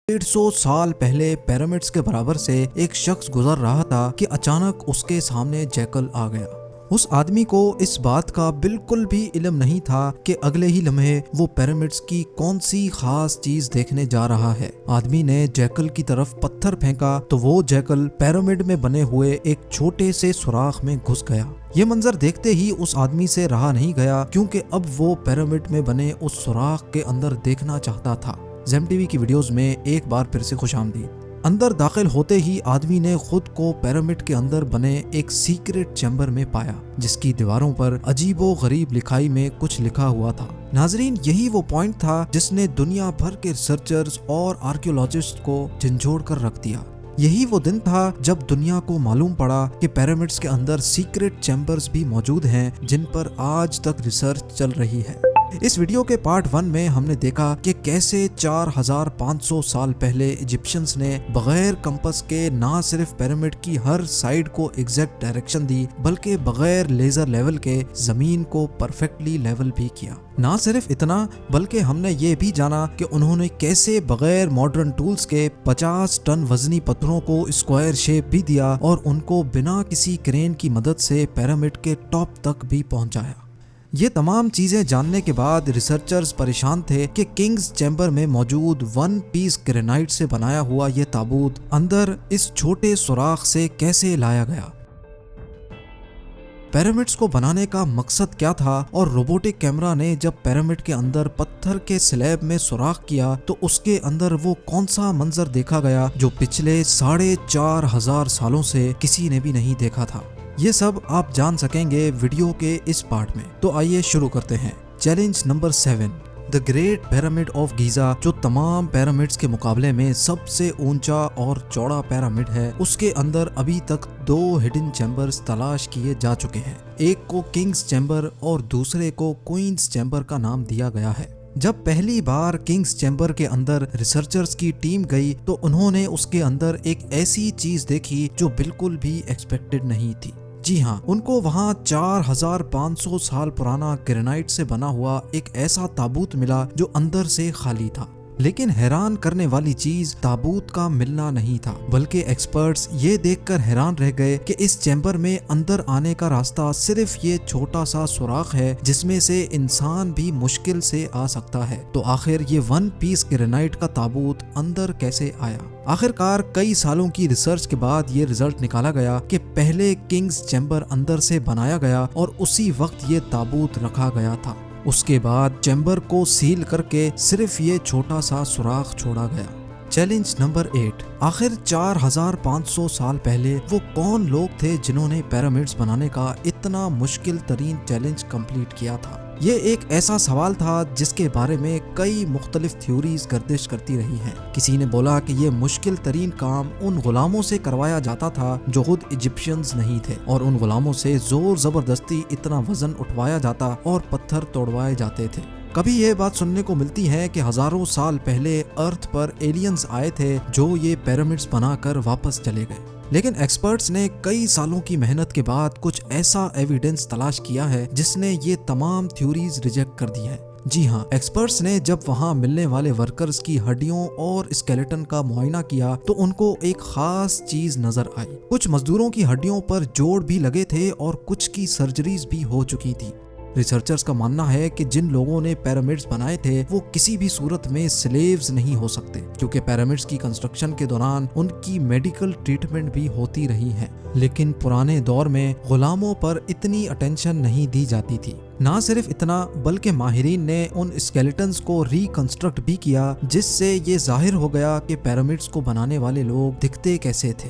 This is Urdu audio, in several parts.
150 سال پہلے پیرامڈز کے برابر سے ایک شخص گزر رہا تھا کہ اچانک اس کے سامنے جیکل آ گیا۔ اس آدمی کو اس بات کا بالکل بھی علم نہیں تھا کہ اگلے ہی لمحے وہ پیرامڈز کی کون سی خاص چیز دیکھنے جا رہا ہے۔ آدمی نے جیکل کی طرف پتھر پھینکا تو وہ جیکل پیرامڈ میں بنے ہوئے ایک چھوٹے سے سوراخ میں گھس گیا۔ یہ منظر دیکھتے ہی اس آدمی سے رہا نہیں گیا، کیونکہ اب وہ پیرامڈ میں بنے اس سوراخ کے اندر دیکھنا چاہتا تھا۔ زیم ٹی وی کی ویڈیوز میں ایک بار پھر سے خوش آمدید۔ اندر داخل ہوتے ہی آدمی نے خود کو پیرامڈ کے اندر بنے ایک سیکرٹ چیمبر میں پایا، جس کی دیواروں پر عجیب و غریب لکھائی میں کچھ لکھا ہوا تھا۔ ناظرین، یہی وہ پوائنٹ تھا جس نے دنیا بھر کے ریسرچرز اور آرکیولوجسٹ کو جھنجھوڑ کر رکھ دیا۔ یہی وہ دن تھا جب دنیا کو معلوم پڑا کہ پیرامڈز کے اندر سیکرٹ چیمبرز بھی موجود ہیں، جن پر آج تک ریسرچ چل رہی ہے۔ اس ویڈیو کے پارٹ 1 میں ہم نے دیکھا کہ کیسے 4500 سال پہلے ایجپشنز نے بغیر کمپس کے نہ صرف پیرامڈ کی ہر سائیڈ کو ایگزیکٹ ڈائریکشن دی، بلکہ بغیر لیزر لیول کے زمین کو پرفیکٹلی لیول بھی کیا۔ نہ صرف اتنا، بلکہ ہم نے یہ بھی جانا کہ انہوں نے کیسے بغیر ماڈرن ٹولز کے 50 ٹن وزنی پتھروں کو اسکوائر شیپ بھی دیا اور ان کو بنا کسی کرین کی مدد سے پیرامڈ کے ٹاپ تک بھی پہنچایا۔ یہ تمام چیزیں جاننے کے بعد ریسرچرز پریشان تھے کہ کنگز چیمبر میں موجود 1 پیس گرینائٹ سے بنایا ہوا یہ تابوت اندر اس چھوٹے سوراخ سے کیسے لایا گیا۔ پیرامڈز کو بنانے کا مقصد کیا تھا، اور روبوٹک کیمرہ نے جب پیرامڈ کے اندر پتھر کے سلیب میں سوراخ کیا تو اس کے اندر وہ کون سا منظر دیکھا گیا جو پچھلے 4500 سالوں سے کسی نے بھی نہیں دیکھا تھا۔ یہ سب آپ جان سکیں گے ویڈیو کے اس پارٹ میں، تو آئیے شروع کرتے ہیں۔ Challenge number 7، the great pyramid of Giza, جو تمام پیرامڈز کے مقابلے میں سب سے اونچا اور چوڑا پیرامڈ ہے۔ اس کے اندر ابھی تک 2 ہڈن چیمبرز تلاش کیے جا چکے ہیں۔ ایک کو کنگز چیمبر اور دوسرے کو کوئنز چیمبر کا نام دیا گیا ہے۔ جب پہلی بار کنگز چیمبر کے اندر ریسرچرز کی ٹیم گئی تو انہوں نے اس کے اندر ایک ایسی چیز دیکھی جو بالکل بھی ایکسپیکٹڈ نہیں تھی۔ جی ہاں، ان کو وہاں 4500 سال پرانا گرینائٹ سے بنا ہوا ایک ایسا تابوت ملا جو اندر سے خالی تھا۔ لیکن حیران کرنے والی چیز تابوت کا ملنا نہیں تھا، بلکہ ایکسپرٹس یہ دیکھ کر حیران رہ گئے کہ اس چیمبر میں اندر آنے کا راستہ صرف یہ چھوٹا سا سوراخ ہے جس میں سے انسان بھی مشکل سے آ سکتا ہے۔ تو آخر یہ 1 پیس گرینائٹ کا تابوت اندر کیسے آیا؟ آخرکار کئی سالوں کی ریسرچ کے بعد یہ رزلٹ نکالا گیا کہ پہلے کنگز چیمبر اندر سے بنایا گیا اور اسی وقت یہ تابوت رکھا گیا تھا۔ اس کے بعد چیمبر کو سیل کر کے صرف یہ چھوٹا سا سوراخ چھوڑا گیا۔ چیلنج نمبر 8، آخر 4500 سال پہلے وہ کون لوگ تھے جنہوں نے پیرامڈز بنانے کا اتنا مشکل ترین چیلنج کمپلیٹ کیا تھا؟ یہ ایک ایسا سوال تھا جس کے بارے میں کئی مختلف تھیوریز گردش کرتی رہی ہیں۔ کسی نے بولا کہ یہ مشکل ترین کام ان غلاموں سے کروایا جاتا تھا جو خود ایجپشنز نہیں تھے، اور ان غلاموں سے زور زبردستی اتنا وزن اٹھوایا جاتا اور پتھر توڑوائے جاتے تھے۔ کبھی یہ بات سننے کو ملتی ہے کہ ہزاروں سال پہلے ارتھ پر ایلینز آئے تھے جو یہ پیرامڈز بنا کر واپس چلے گئے۔ لیکن ایکسپرٹس نے کئی سالوں کی محنت کے بعد کچھ ایسا ایویڈنس تلاش کیا ہے جس نے یہ تمام تھیوریز ریجیکٹ کر دی ہیں۔ جی ہاں، ایکسپرٹس نے جب وہاں ملنے والے ورکرز کی ہڈیوں اور اسکیلیٹن کا معائنہ کیا تو ان کو ایک خاص چیز نظر آئی۔ کچھ مزدوروں کی ہڈیوں پر جوڑ بھی لگے تھے اور کچھ کی سرجریز بھی ہو چکی تھی۔ ریسرچرز کا ماننا ہے کہ جن لوگوں نے پیرامڈز بنائے تھے وہ کسی بھی صورت میں سلیوز نہیں ہو سکتے، کیونکہ پیرامڈز کی کنسٹرکشن کے دوران ان کی میڈیکل ٹریٹمنٹ بھی ہوتی رہی ہے۔ لیکن پرانے دور میں غلاموں پر اتنی اٹینشن نہیں دی جاتی تھی۔ نہ صرف اتنا، بلکہ ماہرین نے ان اسکیلیٹنز کو ریکنسٹرکٹ بھی کیا، جس سے یہ ظاہر ہو گیا کہ پیرامڈز کو بنانے والے لوگ دکھتے کیسے تھے۔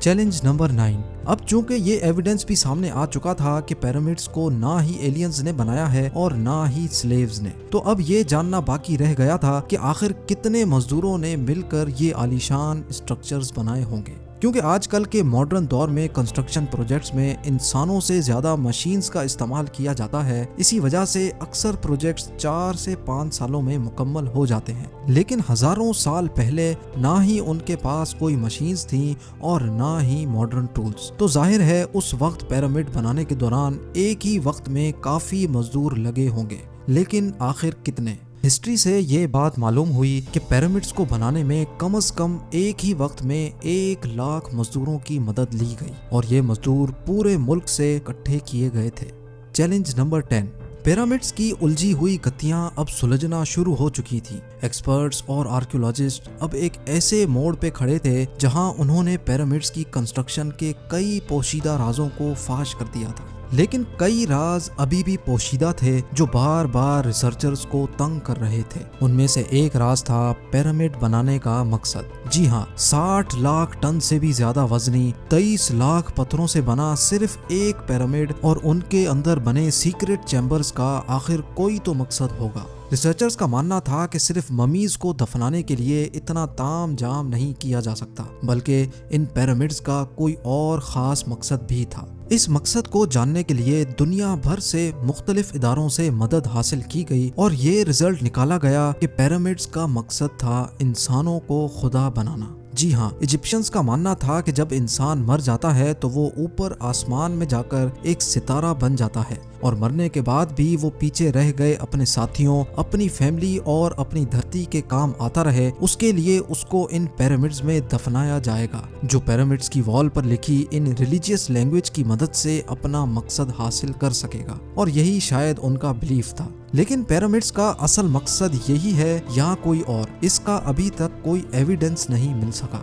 چیلنج نمبر 9، اب چونکہ یہ ایویڈنس بھی سامنے آ چکا تھا کہ پیرامڈز کو نہ ہی ایلینز نے بنایا ہے اور نہ ہی سلیوز نے، تو اب یہ جاننا باقی رہ گیا تھا کہ آخر کتنے مزدوروں نے مل کر یہ عالیشان اسٹرکچرز بنائے ہوں گے۔ کیونکہ آج کل کے ماڈرن دور میں کنسٹرکشن پروجیکٹس میں انسانوں سے زیادہ مشینز کا استعمال کیا جاتا ہے، اسی وجہ سے اکثر پروجیکٹس 4 سے 5 سالوں میں مکمل ہو جاتے ہیں۔ لیکن ہزاروں سال پہلے نہ ہی ان کے پاس کوئی مشینز تھیں اور نہ ہی ماڈرن ٹولز، تو ظاہر ہے اس وقت پیرامڈ بنانے کے دوران ایک ہی وقت میں کافی مزدور لگے ہوں گے۔ لیکن آخر کتنے؟ ہسٹری سے یہ بات معلوم ہوئی کہ پیرامڈس کو بنانے میں کم از کم ایک ہی وقت میں 1,00,000 مزدوروں کی مدد لی گئی اور یہ مزدور پورے ملک سے اکٹھے کیے گئے تھے۔ چیلنج نمبر 10، پیرامڈس کی الجھی ہوئی گتھیاں اب سلجھنا شروع ہو چکی تھی۔ ایکسپرٹس اور آرکیولوجسٹ اب ایک ایسے موڑ پہ کھڑے تھے جہاں انہوں نے پیرامڈس کی کنسٹرکشن کے کئی پوشیدہ رازوں کو فاش کر دیا تھا، لیکن کئی راز ابھی بھی پوشیدہ تھے جو بار بار ریسرچرز کو تنگ کر رہے تھے۔ ان میں سے ایک راز تھا پیرامڈ بنانے کا مقصد۔ جی ہاں، 60 لاکھ ٹن سے بھی زیادہ وزنی 23 لاکھ پتھروں سے بنا صرف ایک پیرامڈ اور ان کے اندر بنے سیکرٹ چیمبرز کا آخر کوئی تو مقصد ہوگا۔ ریسرچرز کا ماننا تھا کہ صرف ممیز کو دفنانے کے لیے اتنا تام جام نہیں کیا جا سکتا، بلکہ ان پیرامڈز کا کوئی اور خاص مقصد بھی تھا۔ اس مقصد کو جاننے کے لیے دنیا بھر سے مختلف اداروں سے مدد حاصل کی گئی اور یہ رزلٹ نکالا گیا کہ پیرامڈز کا مقصد تھا انسانوں کو خدا بنانا۔ جی ہاں، ایجپشنز کا ماننا تھا کہ جب انسان مر جاتا ہے تو وہ اوپر آسمان میں جا کر ایک ستارہ بن جاتا ہے اور مرنے کے بعد بھی وہ پیچھے رہ گئے اپنے ساتھیوں، اپنی فیملی اور اپنی دھرتی کے کام آتا رہے، اس کے لیے اس کو ان پیرامڈز میں دفنایا جائے گا، جو پیرامڈز کی وال پر لکھی ان ریلیجیس لینگویج کی مدد سے اپنا مقصد حاصل کر سکے گا، اور یہی شاید ان کا بلیف تھا۔ لیکن پیرامڈز کا اصل مقصد یہی ہے یا کوئی اور، اس کا ابھی تک کوئی ایویڈنس نہیں مل سکا۔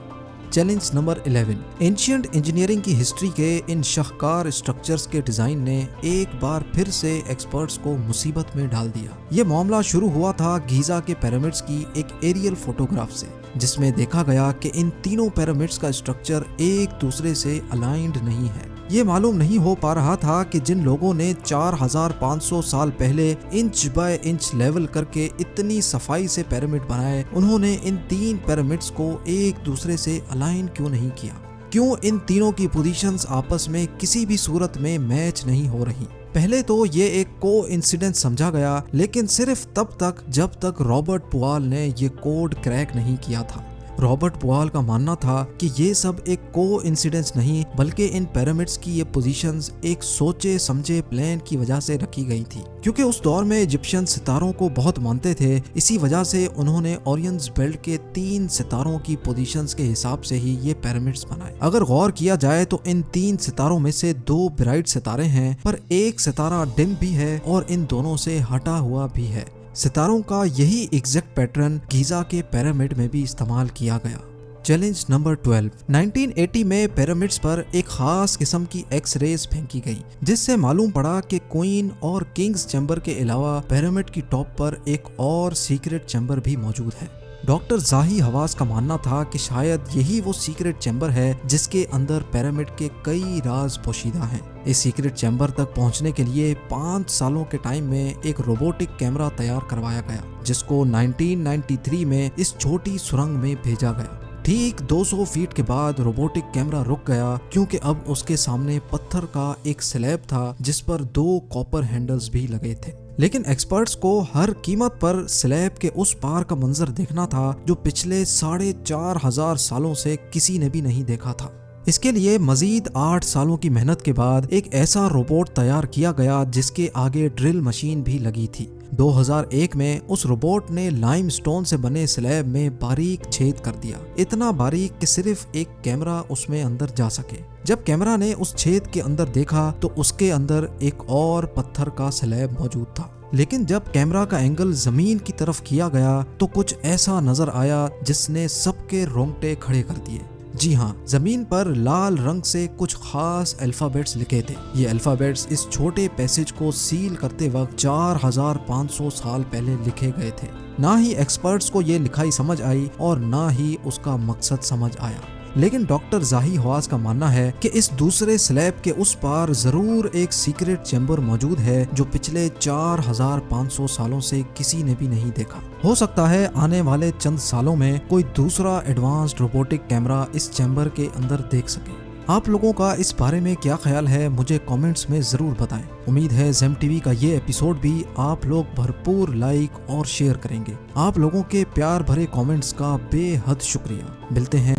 چیلنج نمبر 11، اینشینٹ انجینئرنگ کی ہسٹری کے ان شاہکار اسٹرکچرز کے ڈیزائن نے ایک بار پھر سے ایکسپرٹس کو مصیبت میں ڈال دیا۔ یہ معاملہ شروع ہوا تھا گیزا کے پیرامڈز کی ایک ایریل فوٹوگراف سے، جس میں دیکھا گیا کہ ان تینوں پیرامڈز کا اسٹرکچر ایک دوسرے سے الائنڈ نہیں ہے۔ یہ معلوم نہیں ہو پا رہا تھا کہ جن لوگوں نے 4500 سال پہلے انچ بائی انچ لیول کر کے اتنی صفائی سے پیرامڈ بنائے، انہوں نے ان 3 پیرامڈز کو ایک دوسرے سے الائن کیوں نہیں کیا؟ کیوں ان تینوں کی پوزیشنز آپس میں کسی بھی صورت میں میچ نہیں ہو رہی؟ پہلے تو یہ ایک کو انسیڈنس سمجھا گیا، لیکن صرف تب تک جب تک رابرٹ پوال نے یہ کوڈ کریک نہیں کیا تھا۔ رابرٹ پوال کا ماننا تھا کہ یہ سب ایک کو انسیڈنس نہیں، بلکہ ان پیرامڈز کی یہ پوزیشنز ایک سوچے سمجھے پلان کی وجہ سے رکھی گئی تھی، کیونکہ اس دور میں ایجپشین ستاروں کو بہت مانتے تھے۔ اسی وجہ سے انہوں نے اورینز بیلٹ کے 3 ستاروں کی پوزیشنز کے حساب سے ہی یہ پیرامڈز بنائے۔ اگر غور کیا جائے تو ان 3 ستاروں میں سے 2 برائٹ ستارے ہیں، پر ایک ستارہ ڈم بھی ہے اور ان دونوں سے ہٹا ہوا بھی ہے۔ ستاروں کا یہی ایگزیکٹ پیٹرن گیزا کے پیرامڈ میں بھی استعمال کیا گیا۔ چیلنج نمبر 12، 1980 میں پیرامڈز پر ایک خاص قسم کی ایکس ریز پھینکی گئی، جس سے معلوم پڑا کہ کوئن اور کنگز چیمبر کے علاوہ پیرامڈ کی ٹاپ پر ایک اور سیکرٹ چیمبر بھی موجود ہے۔ ڈاکٹر زاہی حواس کا ماننا تھا کہ شاید یہی وہ سیکرٹ چیمبر ہے جس کے اندر پیرامڈ کے کئی راز پوشیدہ ہیں۔ اس سیکرٹ چیمبر تک پہنچنے کے لیے 5 سالوں کے ٹائم میں ایک روبوٹک کیمرہ تیار کروایا گیا، جس کو 1993 میں اس چھوٹی سرنگ میں بھیجا گیا۔ ٹھیک 200 فیٹ کے بعد روبوٹک کیمرہ رک گیا، کیونکہ اب اس کے سامنے پتھر کا ایک سلیب تھا جس پر 2 کاپر ہینڈلز بھی لگے تھے۔ لیکن ایکسپرٹس کو ہر قیمت پر سلیب کے اس پار کا منظر دیکھنا تھا جو پچھلے 4500 سالوں سے کسی نے بھی نہیں دیکھا تھا۔ اس کے لیے مزید 8 سالوں کی محنت کے بعد ایک ایسا روبوٹ تیار کیا گیا جس کے آگے ڈرل مشین بھی لگی تھی۔ 2001 میں اس روبوٹ نے لائم سٹون سے بنے سلیب میں باریک چھید کر دیا، اتنا باریک کہ صرف ایک کیمرہ اس میں اندر جا سکے۔ جب کیمرہ نے اس چھید کے اندر دیکھا تو اس کے اندر ایک اور پتھر کا سلیب موجود تھا، لیکن جب کیمرہ کا اینگل زمین کی طرف کیا گیا تو کچھ ایسا نظر آیا جس نے سب کے رونگٹے کھڑے کر دیے۔ جی ہاں، زمین پر لال رنگ سے کچھ خاص الفابیٹس لکھے تھے۔ یہ الفابیٹس اس چھوٹے پیسج کو سیل کرتے وقت 4500 سال پہلے لکھے گئے تھے۔ نہ ہی ایکسپرٹس کو یہ لکھائی سمجھ آئی اور نہ ہی اس کا مقصد سمجھ آیا، لیکن ڈاکٹر زاہی حواس کا ماننا ہے کہ اس دوسرے سلیب کے اس پار ضرور ایک سیکرٹ چیمبر موجود ہے جو پچھلے 4500 سالوں سے کسی نے بھی نہیں دیکھا۔ ہو سکتا ہے آنے والے چند سالوں میں کوئی دوسرا ایڈوانسڈ روبوٹک کیمرہ اس چیمبر کے اندر دیکھ سکے۔ آپ لوگوں کا اس بارے میں کیا خیال ہے مجھے کامنٹس میں ضرور بتائیں۔ امید ہے زیم ٹی وی کا یہ ایپیسوڈ بھی آپ لوگ بھرپور لائک اور شیئر کریں گے۔ آپ لوگوں کے پیار بھرے کامنٹس کا بے حد شکریہ۔ ملتے ہیں